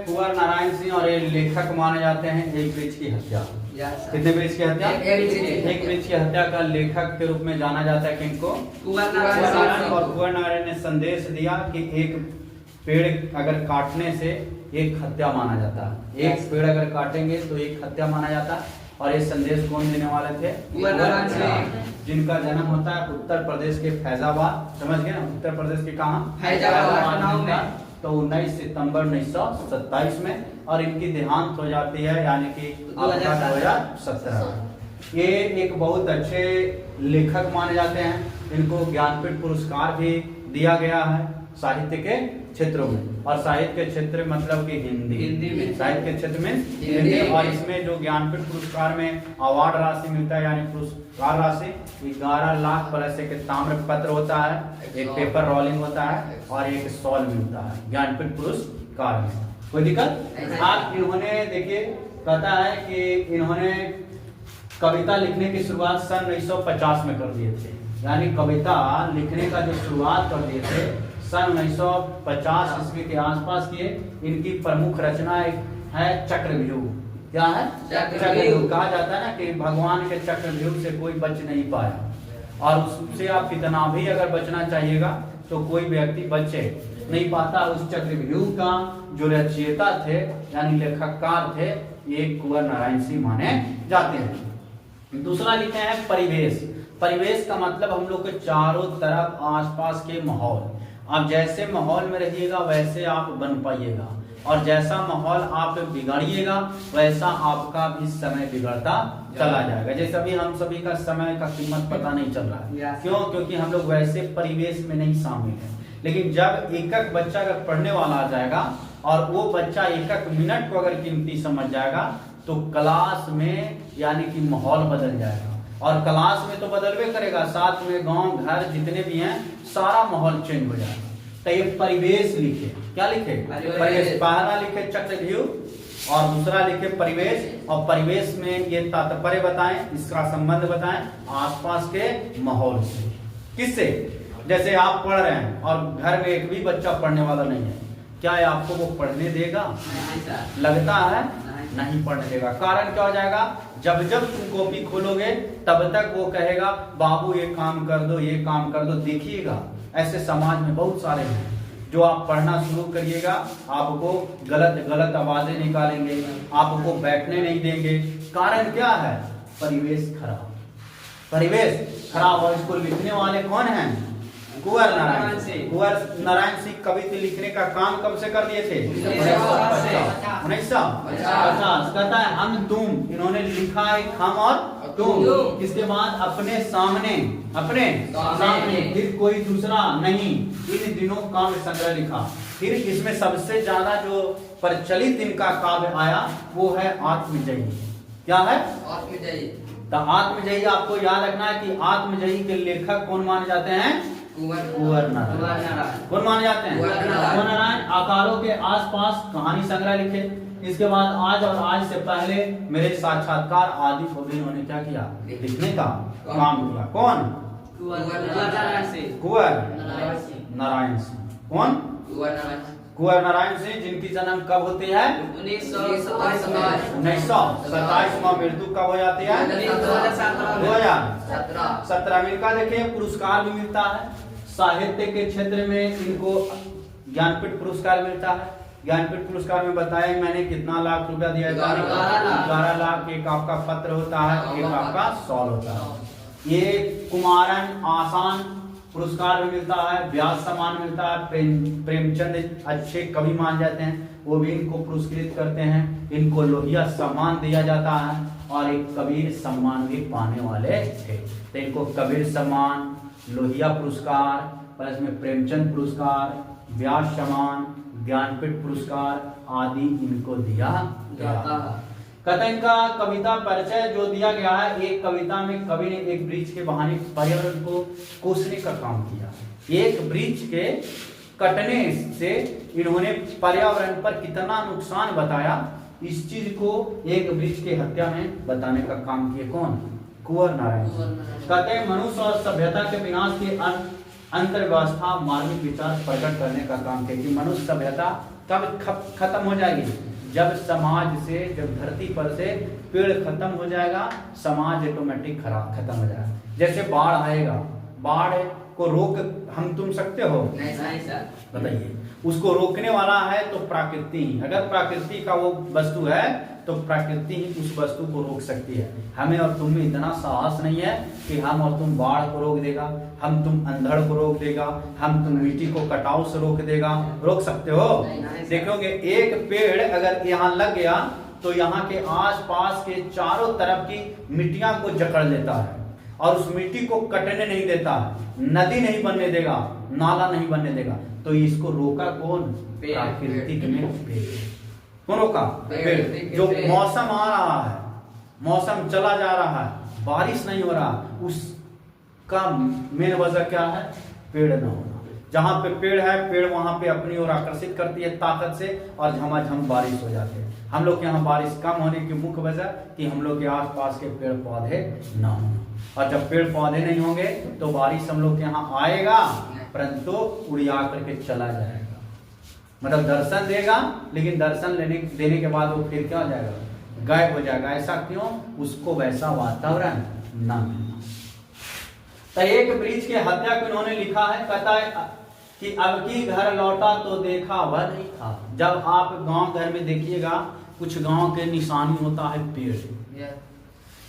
कुंवर नारायण सिंह और ये लेखक माने जाते हैं एक वृक्ष की हत्या। कितने वृक्ष की हत्या? एक वृक्ष की हत्या का लेखक के रूप में जाना जाता है किनको? कुंवर नारायण। और कुंवर नारायण ने संदेश दिया कि एक पेड़ अगर काटने से एक हत्या माना जाता है, एक पेड़ अगर काटेंगे तो एक हत्या माना जाता है। और ये संदेश कौन देने वाले थे? कुंवर नारायण सिंह, जिनका जन्म होता है उत्तर प्रदेश के फैजाबाद, समझ गए ना? उत्तर प्रदेश के कहाँ? फैजाबाद में। तो 19 सितंबर 1927 में। और इनकी देहांत हो जाती है यानी कि 2017। ये एक बहुत अच्छे लेखक माने जाते हैं। इनको ज्ञानपीठ पुरस्कार भी दिया गया है साहित्य के क्षेत्रों में। और साहित्य के क्षेत्र मतलब कि हिंदी में, साहित्य के क्षेत्र में हिंदी। और इसमें जो ज्ञानपीठ पुरस्कार में अवार्ड राशि मिलता है यानी पुरस्कार राशि 11 लाख प्लस एक ताम्र पत्र होता है, एक पेपर रोलिंग होता है और एक शॉल मिलता है ज्ञानपीठ पुरस्कार में। कोई दिक्कत? आप इन्होंने देखिए कहता है कि इन्होंने कविता लिखने की शुरुआत सन 1950 में कर दिए थे, यानी कविता लिखने का जो शुरुआत कर दिए थे सन 1950 ईस्वी के आसपास किए। इनकी प्रमुख रचना एक है चक्रव्यूह। क्या है? चक्रव्यूह। कहा जाता है ना कि भगवान के चक्रव्यूह से कोई बच नहीं पाया, और उससे आप कितना भी अगर बचना चाहिएगा तो कोई व्यक्ति बचे नहीं पाता। उस चक्रव्यूह का जो रचयिता थे यानी लेखककार थे ये कुंवर नारायण सिंह माने जाते हैं। दूसरा लिखे हैं परिवेश। परिवेश का मतलब हम लोग के चारों तरफ आसपास के माहौल। आप जैसे माहौल में रहिएगा वैसे आप बन पाइएगा, और जैसा माहौल आप बिगाड़िएगा वैसा आपका भी समय बिगड़ता चला जाएगा। जैसे अभी हम सभी का समय का कीमत पता नहीं चल रहा है, क्यों? क्योंकि हम लोग वैसे परिवेश में नहीं शामिल हैं। लेकिन जब एक बच्चा अगर पढ़ने वाला आ जाएगा और वो बच्चा एक मिनट को अगर कीमती समझ जाएगा तो क्लास में यानी कि माहौल बदल जाएगा। और क्लास में तो बदलवे करेगा, साथ में गांव घर जितने भी हैं सारा माहौल चेंज हो जाएगा। तो ये परिवेश लिखे। क्या लिखे? परिवेश। पहला लिखे चक्रव्यूह और दूसरा लिखे परिवेश। और परिवेश में ये तात्पर्य बताएं, इसका संबंध बताएं आसपास के माहौल से। किससे? जैसे आप पढ़ रहे हैं और घर में एक भी बच्चा पढ़ने वाला नहीं है, क्या है आपको वो पढ़ने देगा? लगता है नहीं पढ़ने देगा। कारण क्या हो जाएगा? जब जब तुम कॉपी खोलोगे तब तक वो कहेगा बाबू ये काम कर दो, ये काम कर दो। देखिएगा ऐसे समाज में बहुत सारे हैं जो आप पढ़ना शुरू करिएगा आपको गलत गलत आवाजें निकालेंगे, आपको बैठने नहीं देंगे। कारण क्या है? परिवेश खराब। परिवेश खराब। और इसको लिखने वाले कौन हैं? कुंवर नारायण सिंह। कुंवर नारायण सिंह कविता लिखने का काम कब से कर दिए थे? 1950। कहता है हम तुम, इन्होंने लिखा है हम और तुम। इसके बाद अपने सामने, अपने सामने, फिर कोई दूसरा नहीं। इन दिनों काव्य संग्रह लिखा। फिर इसमें सबसे ज्यादा जो प्रचलित इनका काव्य आया वो है आत्मजयी। क्या है? आत्मजयी। तो आत्मजयी आपको याद रखना है कि आत्मजयी के लेखक कौन माने जाते हैं? कुंवर नारायण। कौन माने जाते हैं? कुंवर नारायण। आकारों के आसपास कहानी संग्रह लिखे। इसके बाद आज और आज से पहले मेरे साक्षात्कार आदि को भी इन्होंने क्या किया? लिखने का काम किया। कौन? कुंवर नारायण सिंह। कौन? कुंवर नारायण सिंह, जिनकी जन्म कब होती है? 1927 में। मृत्यु कब हो जाती है? 2017 में। इनका देखिए पुरस्कार भी मिलता है साहित्य के क्षेत्र में। इनको ज्ञानपीठ पुरस्कार मिलता है। ज्ञानपीठ पुरस्कार में बताया मैंने कितना लाख रुपया दिया? 11 लाख। एक आपका पत्र होता है, एक आपका शॉल होता है। ये कुमारन आसान पुरस्कार भी मिलता है, व्यास सम्मान मिलता है। प्रेमचंद अच्छे कवि मान जाते हैं, वो भी इनको पुरस्कृत करते हैं। इनको लोहिया सम्मान दिया जाता है और एक कबीर सम्मान भी पाने वाले थे। तो इनको कबीर सम्मान, लोहिया पुरस्कार, प्लस में प्रेमचंद पुरस्कार, व्यास सम्मान, ज्ञानपीठ पुरस्कार आदि इनको दिया गया। कहते इनका कविता परिचय जो दिया गया है, एक कविता में कवि ने एक वृक्ष के बहाने पर्यावरण को कोसने का काम किया। एक वृक्ष के कटने से इन्होंने पर्यावरण पर कितना नुकसान बताया, इस चीज को एक वृक्ष की हत्या में बताने का काम किए। कौन? कुंवर नारायण। कहते हैं मनुष्य और सभ्यता के विनाश की अंतर्व्यवस्था मार्मिक विचार प्रकट करने का काम किया कि मनुष्य सभ्यता कब खत्म हो जाएगी? जब समाज से, जब धरती पर से पेड़ खत्म हो जाएगा, समाज ऑटोमेटिक खत्म हो जाएगा। जैसे बाढ़ आएगा, बाढ़ को रोक हम तुम सकते हो? नहीं सर। बताइए, उसको रोकने वाला है तो प्रकृति ही। अगर प्रकृति का वो वस्तु है तो प्रकृति ही उस वस्तु को रोक सकती है। हमें और तुम में इतना साहस नहीं है कि हम और तुम बाढ़ को रोक देगा, हम तुम अंधड़ को रोक देगा, हम तुम मिट्टी को कटाव से रोक देगा। रोक सकते हो? देखोगे एक पेड़ अगर यहाँ लग गया तो यहाँ के आसपास के चारों तरफ की मिट्टियां को जकड़ लेता है और उस मिट्टी को कटने नहीं देता, नदी नहीं बनने देगा, नाला नहीं बनने देगा। तो इसको रोका कौन? प्राकृतिक में पेड़। कौन रोका? पेड़। जो मौसम आ रहा है, मौसम चला जा रहा है, बारिश नहीं हो रहा, उसका मेन वजह क्या है? पेड़ न होना। जहां पे पेड़ है, पेड़ वहां पे अपनी ओर आकर्षित करती है ताकत से और झमाझम बारिश हो जाती है। हम लोग के यहाँ बारिश कम होने की मुख्य वजह कि हम लोग के आसपास के पेड़ पौधे न होना। और जब पेड़ पौधे नहीं होंगे तो बारिश हम लोग के यहाँ आएगा परंतु उड़िया करके चला जाएगा। मतलब दर्शन देगा लेकिन दर्शन देने के बाद वो फिर क्या हो जाएगा? गायब हो जाएगा। ऐसा क्यों? उसको वैसा वातावरण न मिलना। तो एक वृक्ष के हत्या को इन्होंने लिखा है, कहता है कि अब की घर लौटा तो देखा वह नहीं था। जब आप गांव घर में देखिएगा, कुछ गांव के निशानी होता है पेड़।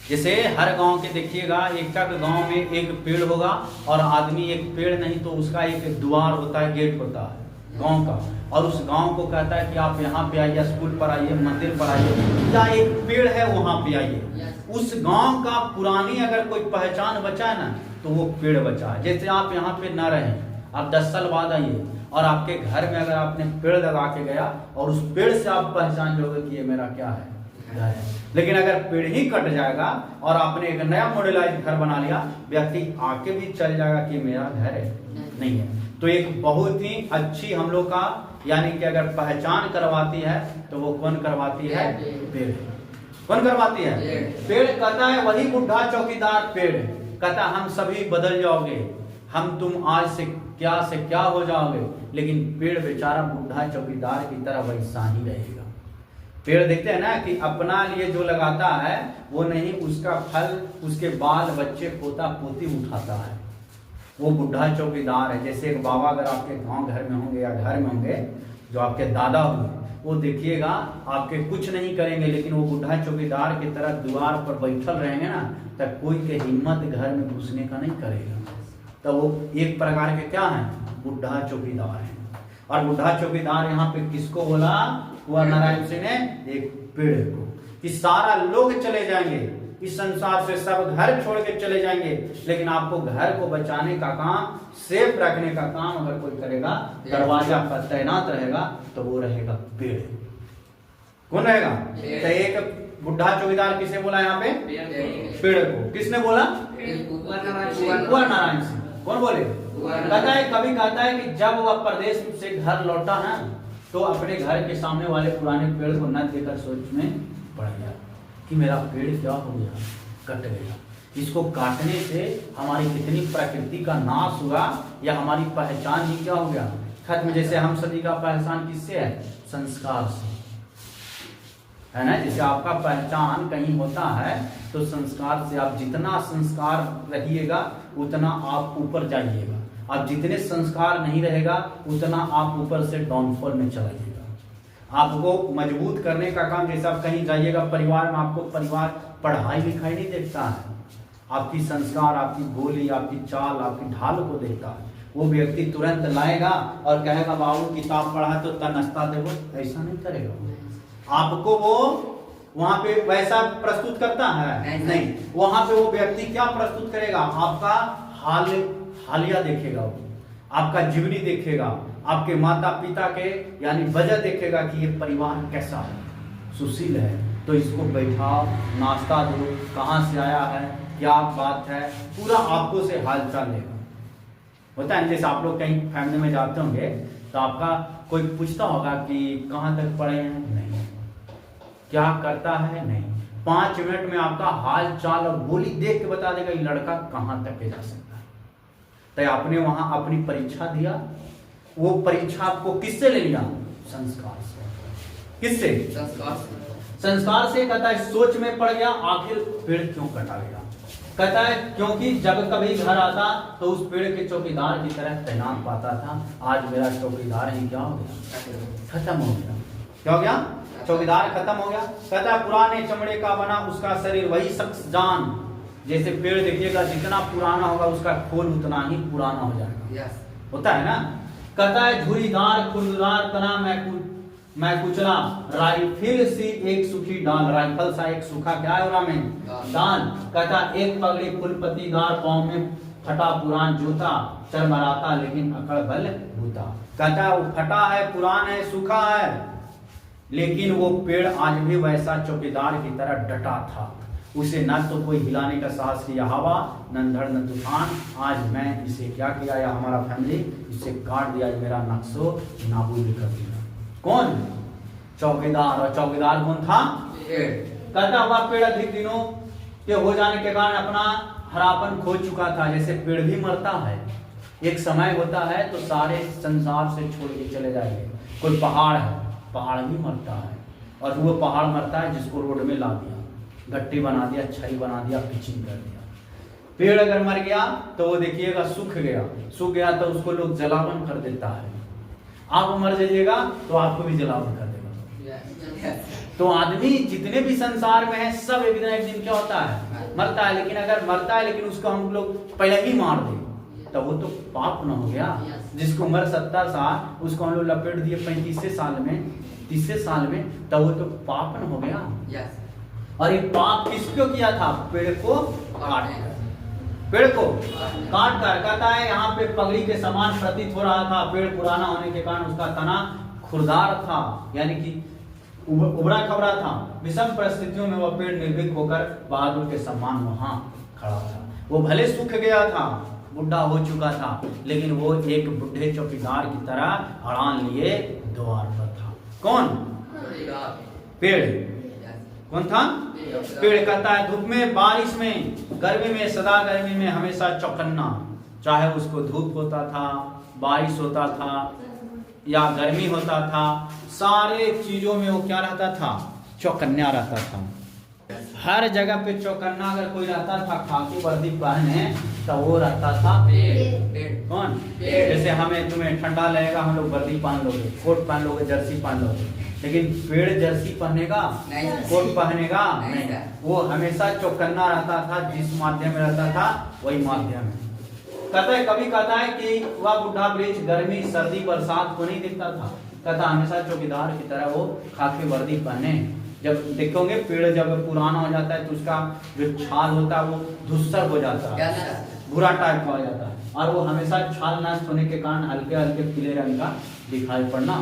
जैसे हर गांव के देखिएगा, एक गांव में एक पेड़ होगा और आदमी एक पेड़ नहीं तो उसका एक द्वार होता है, गेट होता है गांव का, और उस गांव को कहता है कि आप यहाँ पे आइए, स्कूल पर आइए, मंदिर पर आइए, या एक पेड़ है वहां पे आइए। उस गांव का पुरानी अगर कोई पहचान बचा है ना तो वो पेड़ बचा है। जैसे आप यहाँ पे न रहे, आप 10 साल बाद आइए और आपके घर में अगर आपने पेड़ लगा के गया और उस पेड़ से आप पहचान लोगे कि ये मेरा क्या है? घर है। लेकिन अगर पेड़ ही कट जाएगा और आपने एक नया मॉडलाइज घर बना लिया, व्यक्ति आके भी चल जाएगा कि मेरा घर है, नहीं है। तो एक बहुत ही अच्छी हम लोग का यानी कि अगर पहचान करवाती है तो वो कौन करवाती है? पेड़। कौन करवाती है? पेड़। कहता है वही बुढ़ा चौकीदार पेड़, कहता हम सभी बदल जाओगे, हम तुम आज से क्या हो जाओगे, लेकिन पेड़ बेचारा बुढ़ा चौकीदार की तरह वैसा ही रहेगा। पेड़ देखते हैं ना कि अपना लिए जो लगाता है वो नहीं, उसका फल उसके बाल बच्चे पोता पोती उठाता है, वो बुढ़ा चौकीदार है। जैसे एक बाबा अगर आपके गांव घर में होंगे या घर में होंगे, जो आपके दादा होंगे, वो देखिएगा आपके कुछ नहीं करेंगे, लेकिन वो बुढ़ा चौकीदार की तरह द्वार पर बैठल रहेंगे ना, तब कोई के हिम्मत घर में घुसने का नहीं करेगा। तो वो एक प्रकार के क्या है? बुढ़ा चौकीदार है। और बुढ़ा चौकीदार यहाँ पे किसको बोला? हुआ नारायण सिंह ने एक पेड़ को, कि सारा लोग चले जाएंगे इस संसार से, सब घर छोड़ के चले जाएंगे, लेकिन आपको घर को बचाने का काम, सेफ रखने का काम अगर कोई करेगा, दरवाजा पर तैनात रहेगा, तो वो रहेगा पेड़। कौन रहेगा? तो एक बुढ़ा चौकीदार किसे बोला यहाँ पे? पेड़ को। किसने बोला? कुंवर नारायण सिंह। कौन बोले? कहता है, कभी कहता है कि जब वह प्रदेश से घर लौटा है तो अपने घर के सामने वाले पुराने पेड़ को न देखकर सोच में पड़ गया कि मेरा पेड़ क्या हो गया? कट गया। इसको काटने से हमारी कितनी प्रकृति का नाश हुआ, या हमारी पहचान ही क्या हो गया? खत्म। जैसे हम सभी का पहचान किससे है? संस्कार से है ना। जैसे आपका पहचान कहीं होता है तो संस्कार से, आप जितना संस्कार रहिएगा उतना आप ऊपर जाइएगा, आप जितने संस्कार नहीं रहेगा उतना आप ऊपर से डाउनफॉल में चलाइएगा। आपको मजबूत करने का काम, जैसे आप कहीं जाइएगा परिवार में, आपको परिवार पढ़ाई लिखाई नहीं देखता है, आपकी संस्कार, आपकी बोली, आपकी चाल, आपकी ढाल को देखता है। वो व्यक्ति तुरंत लाएगा और कहेगा बाबू किताब पढ़ा तो नाश्ता दे, वो ऐसा नहीं करेगा। आपको वो वहां पे वैसा प्रस्तुत करता है नहीं, वहां पे वो व्यक्ति क्या प्रस्तुत करेगा? आपका हालिया देखेगा, वो आपका जीवनी देखेगा, आपके माता पिता के यानी वजह देखेगा कि ये परिवार कैसा है, सुशील है, तो इसको बैठाओ, नाश्ता दो, कहाँ से आया है, क्या बात है, पूरा आपको से हालचाल लेगा। होता है जैसे आप लोग कहीं फैमिली में जाते होंगे तो आपका कोई पूछता होगा कि कहाँ तक पढ़े हैं, नहीं, क्या करता है, नहीं, 5 मिनट में आपका हाल चाल और बोली देख के बता देगा ये लड़का कहाँ तक के जा सकता है। तो आपने वहां अपनी परीक्षा दिया, वो परीक्षा आपको किससे ले लिया? संस्कार से। किससे? संस्कार से। संस्कार से। कहता है सोच में पड़ गया आखिर पेड़ क्यों कटा गया। कहता है क्योंकि जब कभी घर आता तो उस पेड़ के चौकीदार की तरह तैनात पाता था, आज मेरा चौकीदार ही क्या हो गया, खत्म हो गया। क्या हो गया? चौकीदार खत्म हो गया। कहता है पुराने चमड़े का बना उसका शरीर वही शख्स जान। जैसे पेड़ देखिएगा जितना पुराना होगा उसका खोल उतना ही पुराना हो जाएगा। होता है ना। कहता है झुरीदार खुरदार तना मैं कुचला राइफिल सी एक सूखी डाल। राइफल सा एक सूखा क्या है में दाल। कहता एक पगड़ी फुलपतिदार पाँव में फटा पुरान जूता चरमराता लेकिन अकड़ बल बूता। कहता वो फटा है पुरान है सूखा है लेकिन वो पेड़ आज भी वैसा चौकीदार की तरह डटा था। उसे न तो कोई हिलाने का साहस किया हवा न अंधड़ न तूफान। आज मैं इसे क्या किया या हमारा फैमिली इसे काट दिया, मेरा नक्शो नाबूद कर दिया। कौन? चौकीदार। और चौकीदार कौन था? कहता हुआ पेड़ अधिक दिनों के हो जाने के कारण अपना हरापन खो चुका था। जैसे पेड़ भी मरता है, एक समय होता है तो सारे संसार से छोड़ के चले जाएंगे। कोई पहाड़ है, पहाड़ भी मरता है और वो पहाड़ मरता है जिसको रोड में ला दिया, गट्टी बना दिया, छड़ी बना दिया, पिचिंग कर दिया। पेड़ अगर मर गया तो वो देखिएगा सूख गया तो उसको लोग जलावन कर देता है। आप मर जाइएगा तो आपको भी जलावन कर देगा। तो आदमी जितने भी संसार में है सब एक दिन क्या होता है, मरता है। लेकिन अगर मरता है लेकिन उसको हम लोग पहले ही मार दे तो वो तो पाप न हो गया। जिसको उम्र 70 साल उसको हम लोग लपेट दिए 35 साल में 30 साल में तो वो तो पाप न हो गया। और ये पाप किसको किया था? पेड़ को काट कर। पेड़ को काट कर। कहता है यहाँ पे पगड़ी के समान प्रतीत हो रहा था। पेड़ पुराना होने के कारण उसका तना खुरदार था, यानी कि उबरा खबरा था। विषम परिस्थितियों में वह पेड़ निर्भीक होकर बहादुर के समान वहां खड़ा था। वो भले सूख गया था, बुढ़ा हो चुका था, लेकिन वो एक बुढ़े चौकीदार की तरह अड़ान लिए द्वार पर था। कौन? पेड़। कौन था? पेड़। कहता है धूप में बारिश में गर्मी में सदा गर्मी में हमेशा चौकन्ना। चाहे उसको धूप होता था, बारिश होता था या गर्मी होता था, सारे चीजों में वो क्या रहता था? चौकन्ना रहता था। हर जगह पे चौकन्ना अगर कोई रहता था खाकी वर्दी पहने तो वो रहता था पेड़। कौन? जैसे हमें तुम्हें ठंडा लगेगा हम लोग वर्दी पहन लोगे, कोट पहन लोगे, जर्सी पहन लोगे, लेकिन पेड़ जर्सी पहनेगा, कोट पहनेगा नहीं। वो हमेशा चौकन्ना रहता था, जिस माध्यम में रहता था वही माध्यम है। कहता है कभी कहता है कि वह बुढ़ा वृक्ष गर्मी सर्दी बरसात को नहीं दिखता था। कहता हमेशा चौकीदार की तरह वो खाकी वर्दी पहने। जब देखोगे पेड़ जब पुराना हो जाता है तो उसका जो छाल होता है वो धूसर हो जाता है, भूरा टाइप का हो जाता है, और वो हमेशा छाल नष्ट होने के कारण हल्के हल्के पीले रंग का दिखाई पड़ना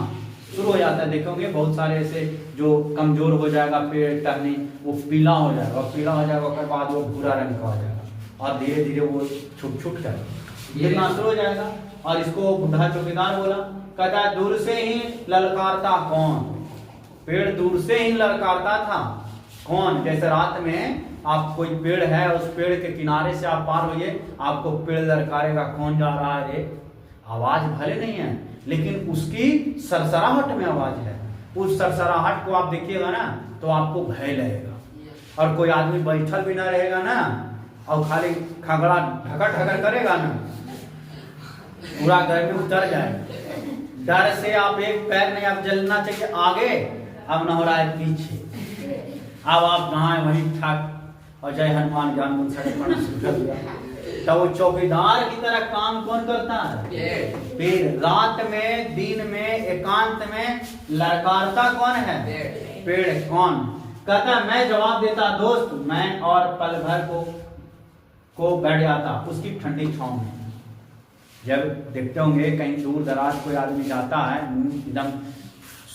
शुरू हो जाता है। देखोगे बहुत सारे ऐसे जो कमजोर हो जाएगा पेड़ टहनी वो पीला हो जाएगा, पीला हो जाएगा उसके बाद वो भूरा रंग का हो जाएगा और धीरे धीरे वो छुट कर गिरना शुरू हो जाएगा। और इसको बुढ़ा चौकीदार बोला। कहता है दूर से ही ललकारता कौन? पेड़ दूर से ही ललकारता था। कौन? जैसे रात में आप कोई पेड़ है उस पेड़ के किनारे से आप पार होइए, आपको पेड़ ललकारेगा कौन जा रहा है रे। आवाज भले नहीं है लेकिन उसकी सरसराहट में आवाज है। उस सरसराहट को आप देखिएगा ना तो आपको भय लगेगा। और कोई आदमी बैठल भी ना रहेगा ना और खाली खगड़ा ढकर ढकर करेगा ना, पूरा गर्मी उतर जाए। डर से आप एक पैर नहीं, आप जलना चाहिए आगे, अब न हो रहा है पीछे। अब आप नहाए वहीं ठाक और जय हनुमान ज्ञान गुण सड़क पढ़ना शुरू कर दिया। तो वो चौकीदार की तरह काम कौन करता है? पेड़। रात में दिन में एकांत में ललकारता कौन है? पेड़। कौन? कहता मैं जवाब देता दोस्त मैं, और पल भर को बैठ जाता उसकी ठंडी छांव में। जब देखते होंगे कहीं दूर दराज कोई आदमी जाता है एकदम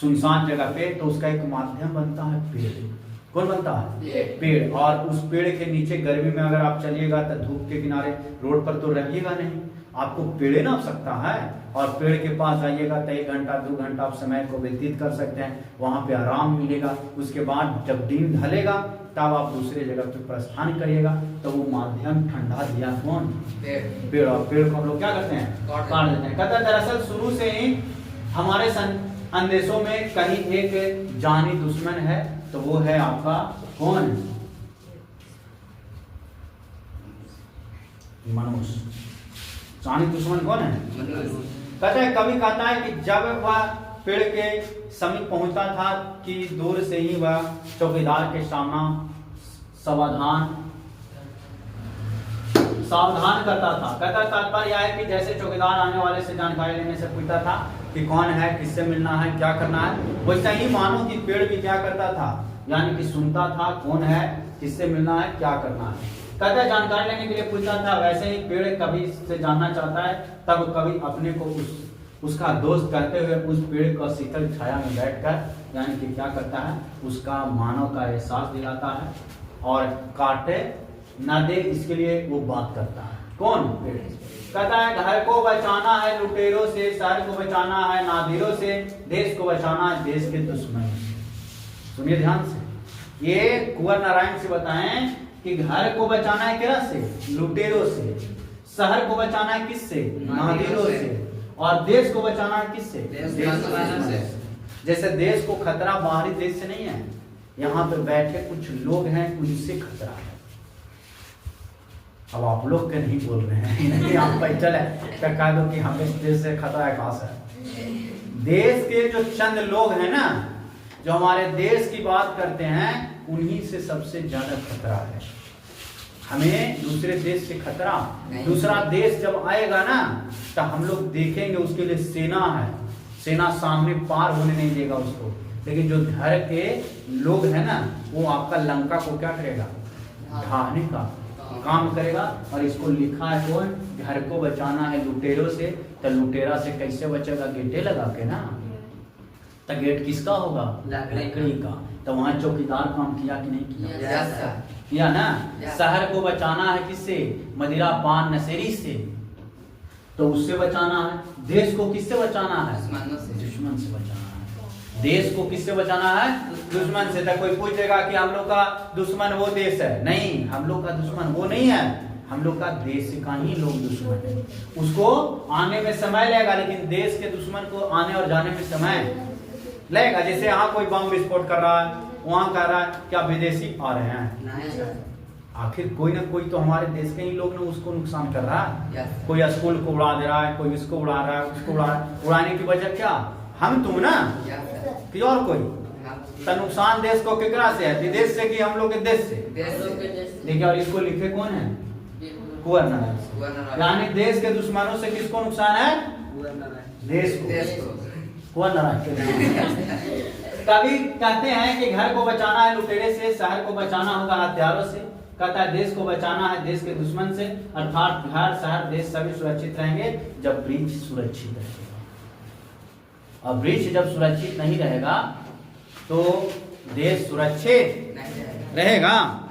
सुनसान जगह पे तो उसका एक माध्यम बनता है पेड़। कौन बनता है? पेड़। और उस पेड़ के नीचे गर्मी में अगर आप चलिएगा तो धूप के किनारे रोड पर तो रहिएगा नहीं, आपको पेड़ नाप सकता है। और पेड़ के पास जाइएगा तो 1 घंटा 2 घंटा आप समय को व्यतीत कर सकते हैं, वहां पे आराम मिलेगा। उसके बाद जब दिन ढलेगा तब आप दूसरे जगह पे प्रस्थान करिएगा तो वो माध्यम ठंडा दिया कौन? पेड़। और पेड़ को हम लोग क्या करते हैं? काट देते हैं। कहता दरअसल शुरू से ही हमारे अंदेशों में कहीं एक जानी दुश्मन है, तो वो है आपका कौन? मनुष्य। जानी दुश्मन कौन है? कहता है, कभी कहता है कि जब वह पेड़ के समीप पहुंचता था कि दूर से ही वह चौकीदार के सामना सावधान करता था। कहता तात्पर्य यह है कि जैसे चौकीदार आने वाले से जानकारी लेने से पूछता था कि कौन है, किससे मिलना है, क्या करना है, वैसा ही मानो कि पेड़ भी क्या करता था, यानी कि सुनता था कौन है, किससे मिलना है, क्या करना है। कहता है जानकारी लेने के लिए पूछता था। वैसे ही पेड़ कभी से जानना चाहता है, तब कभी अपने को उसका दोस्त करते हुए उस पेड़ को शीतल छाया में बैठकर यानी कि क्या करता है, उसका मानव का एहसास दिलाता है और काटे न दे इसके लिए वो बात करता है। कौन? पेड़। कहता है घर को बचाना है लुटेरों से, शहर को बचाना है नादिरों से, देश को बचाना है देश के दुश्मनों से। सुनिए ध्यान से, ये कुंवर नारायण से बताएं कि घर को बचाना है क्या से? लुटेरों से। शहर को बचाना है किससे? नादिरों से। और देश को बचाना है किससे? जैसे देश को खतरा बाहरी देश से नहीं है, यहाँ पे बैठे कुछ लोग हैं उनसे खतरा है। अब आप लोग के नहीं बोल रहे हैं, नहीं आप पैदल है क्या कह दो कि हमें इस देश से खतरा है, खास है। देश के जो चंद लोग हैं ना, जो हमारे देश की बात करते हैं, उन्हीं से सबसे ज्यादा खतरा है। हमें दूसरे देश से खतरा, दूसरा देश जब आएगा ना तो हम लोग देखेंगे उसके लिए सेना है, सेना सामने पार होने नहीं देगा उसको। लेकिन जो घर के लोग हैं ना, वो आपका लंका को क्या करेगा? ढाने का काम करेगा। और इसको लिखा है कौन? घर को बचाना है लुटेरों से। तो लुटेरा से कैसे बचेगा? गेटे लगा के ना। तो गेट किसका होगा? लकड़ी का। तो वहां चौकीदार काम किया कि नहीं किया? किया ना। शहर को बचाना है किससे? मदिरा पान नशेरी से, तो उससे बचाना है। देश को किससे बचाना है? दुश्मन से बचाना है। देश को किससे बचाना है? दुश्मन से। तो कोई पूछेगा कि हम लोग का दुश्मन वो देश है, नहीं, हम लोग का दुश्मन वो नहीं है, हम लोग का देश का ही लोग दुश्मन है। उसको आने में समय लगेगा, लेकिन देश के दुश्मन को आने और जाने में समय लगेगा। जैसे यहाँ कोई बम विस्फोट कर रहा है, वहां कह रहा है क्या विदेशी आ रहे हैं, आखिर कोई ना कोई तो हमारे देश के ही लोग ने उसको नुकसान कर रहा है। कोई स्कूल को उड़ा दे रहा है, कोई इसको उड़ा रहा है, उसको उड़ा रहा है। उड़ाने की वजह क्या? हम तुम ना कि और कोई? तो नुकसान देश को केकरा से है? विदेश से कि हम लोग के देश से? देखिए, और इसको लिखे कौन है? कुंवर नारायण। यानी देश के दुश्मनों से किसको नुकसान है? देश को। कुंवर नारायण। कभी कहते हैं कि घर को बचाना है लुटेरे से, शहर को बचाना होगा हथियारों से। कहता है देश को बचाना है देश के दुश्मन से, अर्थात घर शहर देश सभी सुरक्षित रहेंगे जब वृक्ष सुरक्षित रहेगा। और वृक्ष जब सुरक्षित नहीं रहेगा तो देश सुरक्षित रहेगा।